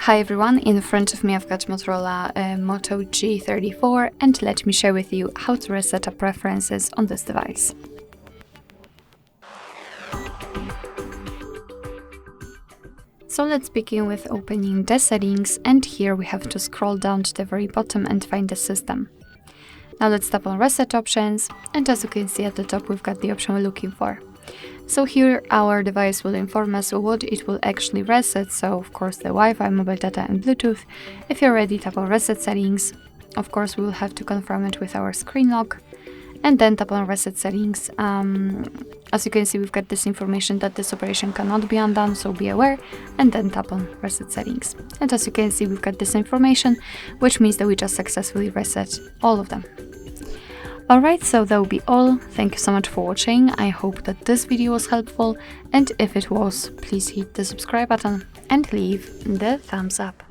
Hi everyone, in front of me I've got Motorola Moto G34 and let me share with you how to reset up preferences on this device. So let's begin with opening the settings, and here we have to scroll down to the very bottom and find the system. Now let's tap on reset options, and as you can see at the top we've got the option we're looking for. So here our device will inform us what it will actually reset, so of course the Wi-Fi, mobile data and Bluetooth. If you're ready, tap on reset settings. Of course we will have to confirm it with our screen lock and then tap on reset settings. As you can see, we've got this information that this operation cannot be undone, so be aware, and then tap on reset settings. And as you can see, we've got this information, which means that we just successfully reset all of them. Alright, so that will be all. Thank you so much for watching. I hope that this video was helpful, and if it was, please hit the subscribe button and leave the thumbs up.